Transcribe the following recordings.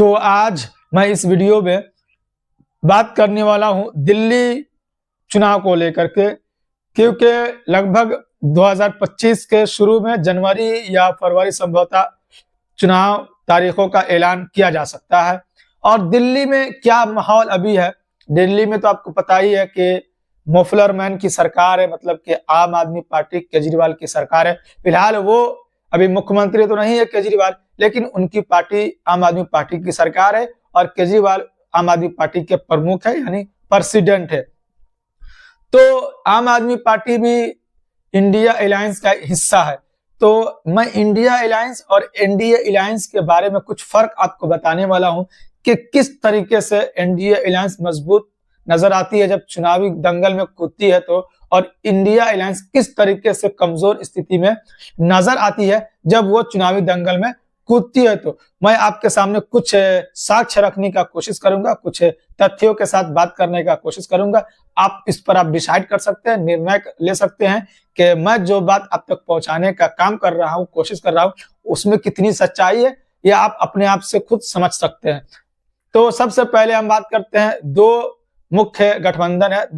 तो आज मैं इस वीडियो में बात करने वाला हूं दिल्ली चुनाव को लेकर के, क्योंकि लगभग 2025 के शुरू में जनवरी या फरवरी संभवतः चुनाव तारीखों का ऐलान किया जा सकता है। और दिल्ली में क्या माहौल अभी है, दिल्ली में तो आपको पता ही है कि मुफलर मैन की सरकार है, मतलब कि आम आदमी पार्टी केजरीवाल की सरकार है। फिलहाल वो अभी मुख्यमंत्री तो नहीं है केजरीवाल, लेकिन उनकी पार्टी आम आदमी पार्टी की सरकार है और केजरीवाल आम आदमी पार्टी के प्रमुख है, यानी प्रेसिडेंट है। तो आम आदमी पार्टी भी इंडिया अलायंस का हिस्सा है। तो मैं इंडिया अलायंस और एनडीए अलायंस के बारे में कुछ फर्क आपको बताने वाला हूं कि किस तरीके से एनडीए अलायंस मजबूत नजर आती है जब चुनावी दंगल में कूदती है, तो और इंडिया अलायंस किस तरीके से कमजोर स्थिति में नजर आती है जब वो चुनावी दंगल में कूदती है। तो मैं आपके सामने कुछ साक्ष्य रखने का कोशिश करूंगा, कुछ तथ्यों के साथ बात करने का कोशिश करूंगा। आप इस पर आप डिसाइड कर सकते हैं, निर्णय ले सकते हैं कि मैं जो बात आप तक पहुंचाने का काम कर रहा हूं, कोशिश कर रहा हूं, उसमें कितनी सच्चाई है, या आप अपने आप से खुद समझ सकते हैं। तो सबसे पहले हम बात करते हैं, दो मुख्य गठबंधन है।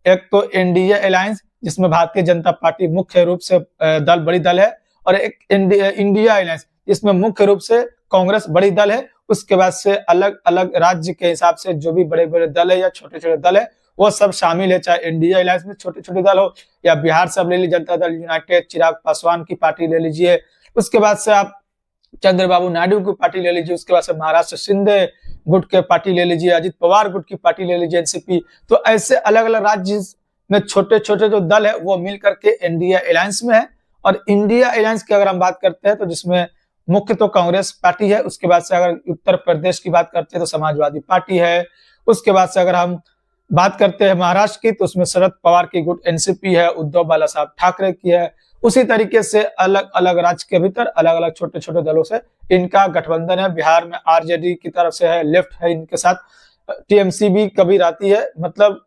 एक तो एनडीए अलायंस, जिसमें भारतीय जनता पार्टी मुख्य रूप से बड़ी दल है, और एक इंडिया अलायंस, जिसमें मुख्य रूप से कांग्रेस बड़ी दल है। उसके बाद से अलग अलग राज्य के हिसाब से जो भी बड़े बड़े दल है या छोटे छोटे दल है वो सब शामिल है, चाहे इंडिया अलायंस में छोटे छोटे दल हो या बिहार से ले लीजिए जनता दल यूनाइटेड, चिराग पासवान की पार्टी ले लीजिए, उसके बाद से आप चंद्रबाबू नायडू की पार्टी ले लीजिए, उसके बाद से महाराष्ट्र शिंदे गुट के पार्टी ले लीजिए, अजित पवार गुट की पार्टी ले लीजिए, एनसीपी। तो ऐसे अलग अलग राज्य में छोटे छोटे जो दल है वो मिल करके इंडिया अलायंस में है। और इंडिया अलायंस की अगर हम बात करते हैं तो जिसमें मुख्य तो कांग्रेस पार्टी है, उसके बाद से अगर उत्तर प्रदेश की बात करते हैं तो समाजवादी पार्टी है, उसके बाद से अगर हम बात करते हैं महाराष्ट्र की तो उसमें शरद पवार की गुट एनसीपी है, उद्धव बाला साहब ठाकरे की है। उसी तरीके से अलग अलग राज्य के भीतर अलग अलग छोटे छोटे दलों से इनका गठबंधन है। बिहार में आरजेडी की तरफ से है, लेफ्ट है, इनके साथ टीएमसी भी कभी रहती है, मतलब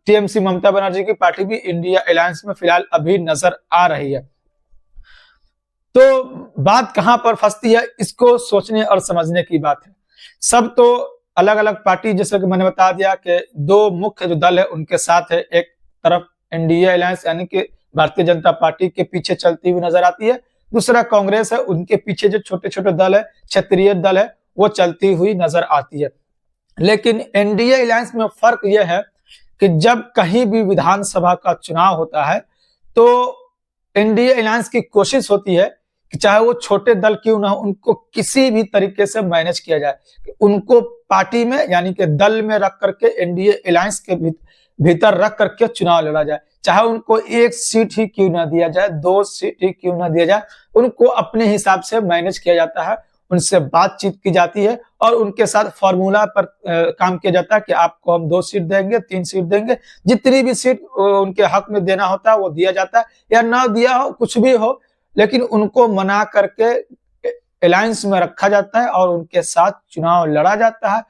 टीएमसी ममता बनर्जी की पार्टी भी इंडिया अलायंस में फिलहाल अभी नजर आ रही है। तो बात कहां पर फंसती है, इसको सोचने और समझने की बात है। सब तो अलग अलग पार्टी, जैसे कि मैंने बता दिया कि दो मुख्य जो दल है उनके साथ है। एक तरफ इंडिया अलायंस यानी कि भारतीय जनता पार्टी के पीछे चलती हुई नजर आती है, दूसरा कांग्रेस है, उनके पीछे जो छोटे छोटे दल है, क्षेत्रीय दल है, वो चलती हुई नजर आती है। लेकिन एनडीए अलायंस में फर्क यह है कि जब कहीं भी विधानसभा का चुनाव होता है तो एनडीए अलायंस की कोशिश होती है कि चाहे वो छोटे दल क्यों ना हो, उनको किसी भी तरीके से मैनेज किया जाए, उनको पार्टी में यानी कि दल में रख करके एनडीए अलायंस के भीतर रख करके चुनाव लड़ा जाए। चाहे उनको एक सीट ही क्यों ना दिया जाए, दो सीट ही क्यों ना दिया जाए, उनको अपने हिसाब से मैनेज किया जाता है, उनसे बातचीत की जाती है और उनके साथ फॉर्मूला पर काम किया जाता है कि आपको हम 2 सीट देंगे, 3 सीट देंगे, जितनी भी सीट उनके हक में देना होता है वो दिया जाता है, या ना दिया हो, कुछ भी हो, लेकिन उनको मना करके अलायंस में रखा जाता है और उनके साथ चुनाव लड़ा जाता है।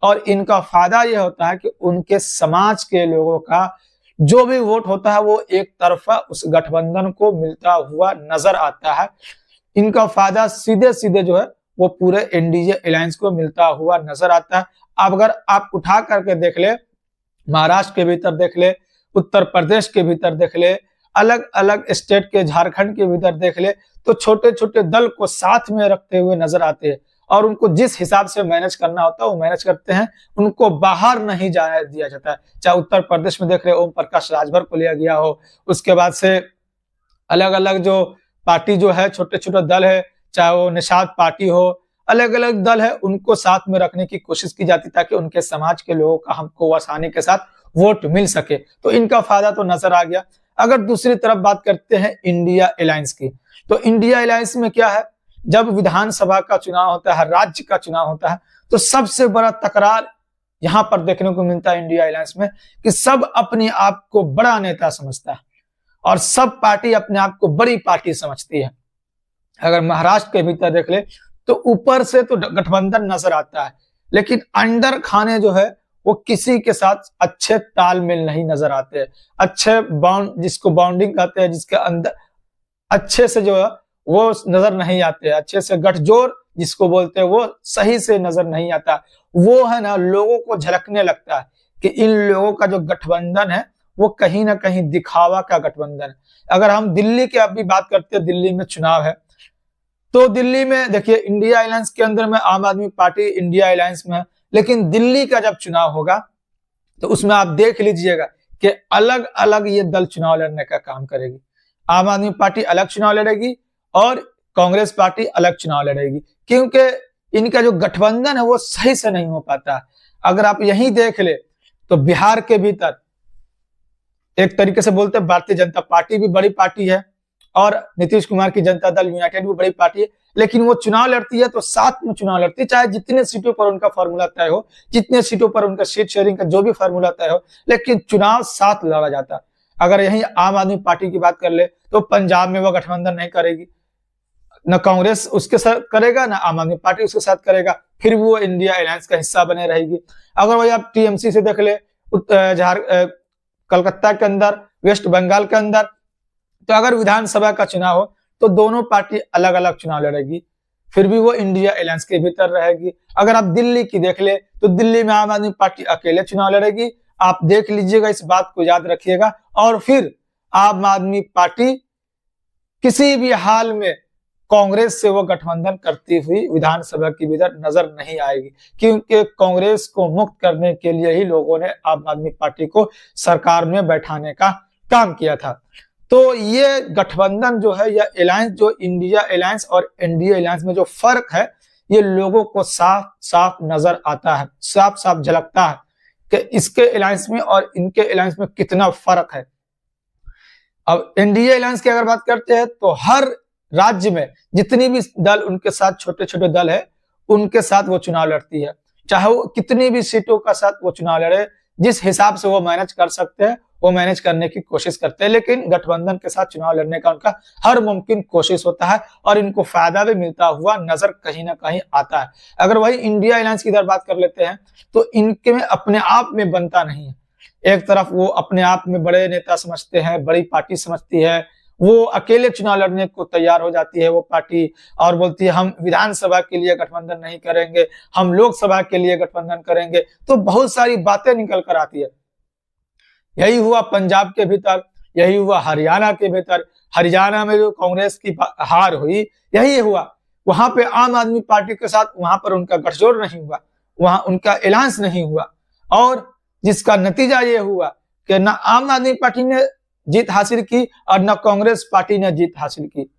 और इनका फायदा यह होता है कि उनके समाज के लोगों का जो भी वोट होता है वो एक तरफा उस गठबंधन को मिलता हुआ नजर आता है। इनका फायदा सीधे सीधे जो है वो पूरे एनडीए अलायंस को मिलता हुआ नजर आता है। अब अगर आप उठा करके देख ले, महाराष्ट्र के भीतर देख ले, उत्तर प्रदेश के भीतर देख ले, अलग अलग स्टेट के झारखंड के भीतर देख ले, तो छोटे छोटे दल को साथ में रखते हुए नजर आते हैं और उनको जिस हिसाब से मैनेज करना होता है वो मैनेज करते हैं, उनको बाहर नहीं जाने दिया जाता है। चाहे उत्तर प्रदेश में देख रहे ओम प्रकाश राजभर को लिया गया हो, उसके बाद से अलग अलग जो पार्टी जो है, छोटे छोटे दल है, चाहे वो निषाद पार्टी हो, अलग अलग दल है, उनको साथ में रखने की कोशिश की जाती ताकि उनके समाज के लोगों का हमको आसानी के साथ वोट मिल सके। तो इनका फायदा तो नजर आ गया। अगर दूसरी तरफ बात करते हैं इंडिया अलायंस की, तो इंडिया अलायंस में क्या है, जब विधानसभा का चुनाव होता है, राज्य का चुनाव होता है, तो सबसे बड़ा तकरार यहां पर देखने को मिलता है इंडिया अलायंस में कि सब अपने आप को बड़ा नेता समझता है और सब पार्टी अपने आप को बड़ी पार्टी समझती है। अगर महाराष्ट्र के भीतर देख ले तो ऊपर से तो गठबंधन नजर आता है, लेकिन अंडर खाने जो है वो किसी के साथ अच्छे तालमेल नहीं नजर आते, अच्छे जिसको बाउंडिंग कहते हैं, जिसके अंदर अच्छे से जो है वो नजर नहीं आते, अच्छे से गठजोड़ जिसको बोलते हैं वो सही से नजर नहीं आता। वो है ना, लोगों को झलकने लगता है कि इन लोगों का जो गठबंधन है वो कहीं ना कहीं दिखावा का गठबंधन है। अगर हम दिल्ली की अभी बात करते हैं, दिल्ली में चुनाव है, तो दिल्ली में देखिए इंडिया अलायंस के अंदर में आम आदमी पार्टी इंडिया अलायंस में है, लेकिन दिल्ली का जब चुनाव होगा तो उसमें आप देख लीजिएगा कि अलग अलग ये दल चुनाव लड़ने का काम करेगी। आम आदमी पार्टी अलग चुनाव लड़ेगी और कांग्रेस पार्टी अलग चुनाव लड़ेगी, क्योंकि इनका जो गठबंधन है वो सही से नहीं हो पाता। अगर आप यही देख ले तो बिहार के भीतर एक तरीके से बोलते हैं भारतीय जनता पार्टी भी बड़ी पार्टी है और नीतीश कुमार की जनता दल यूनाइटेड भी बड़ी पार्टी है, लेकिन वो चुनाव लड़ती है तो साथ में चुनाव लड़ती है, चाहे जितने सीटों पर उनका फॉर्मूला तय हो, जितने सीटों पर उनका सीट शेयरिंग का जो भी फॉर्मूला तय हो, लेकिन चुनाव साथ लड़ा जाता है। अगर यही आम आदमी पार्टी की बात कर ले तो पंजाब में वो गठबंधन नहीं करेगी, न कांग्रेस उसके साथ करेगा न आम आदमी पार्टी उसके साथ करेगा, फिर वो इंडिया अलायंस का हिस्सा बने रहेगी। अगर वही आप टीएमसी से देख ले कलकत्ता के अंदर, वेस्ट बंगाल के अंदर, तो अगर विधानसभा का चुनाव हो तो दोनों पार्टी अलग अलग चुनाव लड़ेगी, फिर भी वो इंडिया अलायंस के भीतर रहेगी। अगर आप दिल्ली की देख ले तो दिल्ली में आम आदमी पार्टी अकेले चुनाव लड़ेगी, आप देख लीजिएगा, इस बात को याद रखिएगा। और फिर आम आदमी पार्टी किसी भी हाल में कांग्रेस से वो गठबंधन करती हुई विधानसभा के भीतर नजर नहीं आएगी, क्योंकि कांग्रेस को मुक्त करने के लिए ही लोगों ने आम आदमी पार्टी को सरकार में बैठाने का काम किया था। तो ये गठबंधन जो है, या अलायंस, जो इंडिया अलायंस और एनडीए अलायंस में जो फर्क है, ये लोगों को साफ साफ नजर आता है, साफ साफ झलकता है कि इसके अलायंस में और इनके अलायंस में कितना फर्क है। अब एनडीए अलायंस की अगर बात करते हैं तो हर राज्य में जितनी भी दल उनके साथ छोटे छोटे दल है, उनके साथ वो चुनाव लड़ती है, चाहे वो कितनी भी सीटों का साथ वो चुनाव लड़े, जिस हिसाब से वो मैनेज कर सकते हैं वो मैनेज करने की कोशिश करते हैं। लेकिन गठबंधन के साथ चुनाव लड़ने का उनका हर मुमकिन कोशिश होता है और इनको फायदा भी मिलता हुआ नजर कहीं ना कहीं आता है। अगर वही इंडिया अलायंस की इधर बात कर लेते हैं तो इनके में अपने आप में बनता नहीं है। एक तरफ वो अपने आप में बड़े नेता समझते हैं, बड़ी पार्टी समझती है, वो अकेले चुनाव लड़ने को तैयार हो जाती है वो पार्टी, और बोलती है हम विधानसभा के लिए गठबंधन नहीं करेंगे, हम लोकसभा के लिए गठबंधन करेंगे। तो बहुत सारी बातें निकल कर आती है। यही हुआ पंजाब के भीतर, यही हुआ हरियाणा के भीतर। हरियाणा में जो कांग्रेस की हार हुई, यही हुआ, वहां पे आम आदमी पार्टी के साथ वहां पर उनका गठजोड़ नहीं हुआ, वहां उनका अलायंस नहीं हुआ, और जिसका नतीजा ये हुआ कि न आम आदमी पार्टी ने जीत हासिल की और न कांग्रेस पार्टी ने जीत हासिल की।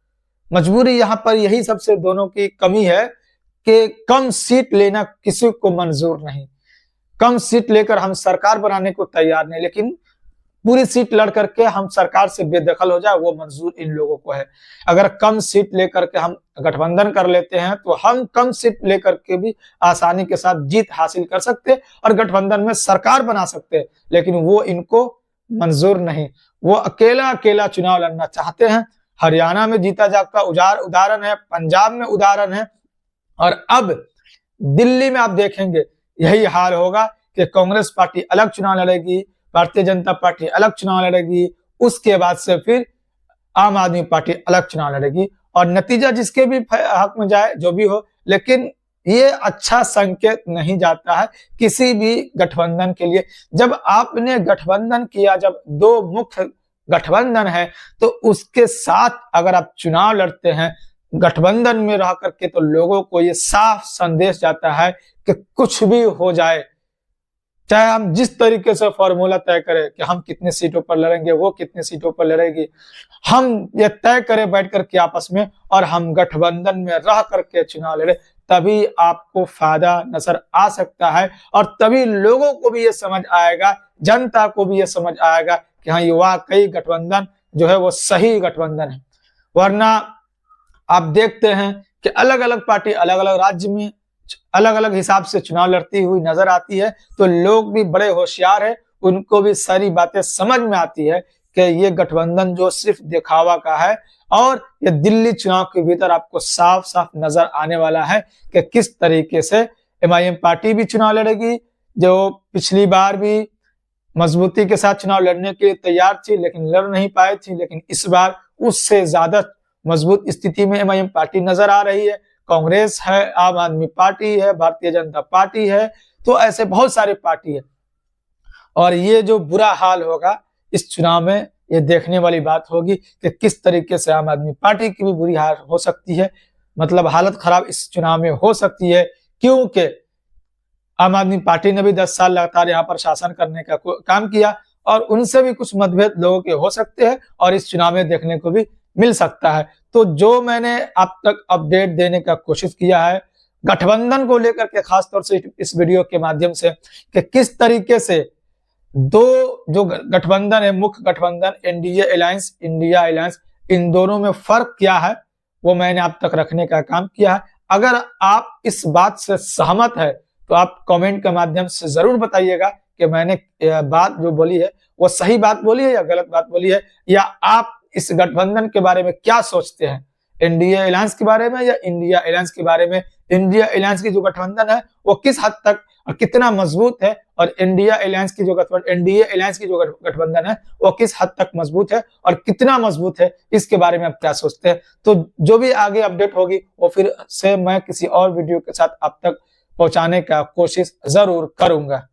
मजबूरी यहाँ पर यही सबसे दोनों की कमी है कि कम सीट लेना किसी को मंजूर नहीं, कम सीट लेकर हम सरकार बनाने को तैयार नहीं, लेकिन पूरी सीट लड़ करके हम सरकार से बेदखल हो जाए वो मंजूर इन लोगों को है। अगर कम सीट लेकर के हम गठबंधन कर लेते हैं तो हम कम सीट लेकर के भी आसानी के साथ जीत हासिल कर सकते और गठबंधन में सरकार बना सकते, लेकिन वो इनको मंजूर नहीं। वो अकेला अकेला चुनाव लड़ना चाहते हैं। हरियाणा में जीता जागता उदाहरण है, पंजाब में उदाहरण है, और अब दिल्ली में आप देखेंगे यही हाल होगा कि कांग्रेस पार्टी अलग चुनाव लड़ेगी, भारतीय जनता पार्टी अलग चुनाव लड़ेगी, उसके बाद से फिर आम आदमी पार्टी अलग चुनाव लड़ेगी, और नतीजा जिसके भी हक में जाए जो भी हो, लेकिन ये अच्छा संकेत नहीं जाता है किसी भी गठबंधन के लिए। जब आपने गठबंधन किया, जब दो मुख्य गठबंधन है, तो उसके साथ अगर आप चुनाव लड़ते हैं गठबंधन में रह करके, तो लोगों को ये साफ संदेश जाता है कि कुछ भी हो जाए, चाहे हम जिस तरीके से फॉर्मूला तय करें कि हम कितने सीटों पर लड़ेंगे, वो कितने सीटों पर लड़ेगी, हम ये तय करें बैठ करके आपस में और हम गठबंधन में रह करके चुनाव लड़े, तभी आपको फायदा नजर आ सकता है और तभी लोगों को भी ये समझ आएगा, जनता को भी ये समझ आएगा कि हाँ, ये वाकई गठबंधन जो है वो सही गठबंधन है। वरना आप देखते हैं कि अलग अलग पार्टी अलग अलग राज्य में अलग अलग हिसाब से चुनाव लड़ती हुई नजर आती है, तो लोग भी बड़े होशियार है, उनको भी सारी बातें समझ में आती है कि ये गठबंधन जो सिर्फ दिखावा का है। और ये दिल्ली चुनाव के भीतर आपको साफ साफ नजर आने वाला है कि किस तरीके से एमआईएम पार्टी भी चुनाव लड़ेगी, जो पिछली बार भी मजबूती के साथ चुनाव लड़ने के लिए तैयार थी लेकिन लड़ नहीं पाई थी, लेकिन इस बार उससे ज्यादा मजबूत स्थिति में एमआईएम पार्टी नजर आ रही है। कांग्रेस है, आम आदमी पार्टी है, भारतीय जनता पार्टी है, तो ऐसे बहुत सारे पार्टी है। और ये जो बुरा हाल होगा इस चुनाव में, ये देखने वाली बात होगी कि किस तरीके से आम आदमी पार्टी की भी बुरी हाल हो सकती है, मतलब हालत खराब इस चुनाव में हो सकती है, क्योंकि आम आदमी पार्टी ने भी 10 साल लगातार यहाँ पर शासन करने का काम किया और उनसे भी कुछ मतभेद लोगों के हो सकते हैं और इस चुनाव में देखने को भी मिल सकता है। तो जो मैंने अब तक अपडेट देने का कोशिश किया है गठबंधन को लेकर के, खासतौर से इस वीडियो के माध्यम से, कि किस तरीके से दो जो गठबंधन है, मुख्य गठबंधन एनडीए अलायंस, इंडिया अलायंस, इन दोनों में फर्क क्या है वो मैंने अब तक रखने का काम किया है। अगर आप इस बात से सहमत है तो आप कमेंट के माध्यम से जरूर बताइएगा कि मैंने बात जो बोली है वो सही बात बोली है या गलत बात बोली है, या आप इस गठबंधन के बारे में क्या सोचते हैं, एनडीए अलायंस के बारे में या इंडिया अलायंस के बारे में। इंडिया अलायंस की जो गठबंधन है वो किस हद तक और कितना मजबूत है, और एनडीए अलायंस की जो गठबंधन है वो किस हद तक मजबूत है और कितना मजबूत है, इसके बारे में आप क्या सोचते हैं। तो जो भी आगे अपडेट होगी वो फिर से मैं किसी और वीडियो के साथ आप तक पहुंचाने का कोशिश जरूर करूंगा।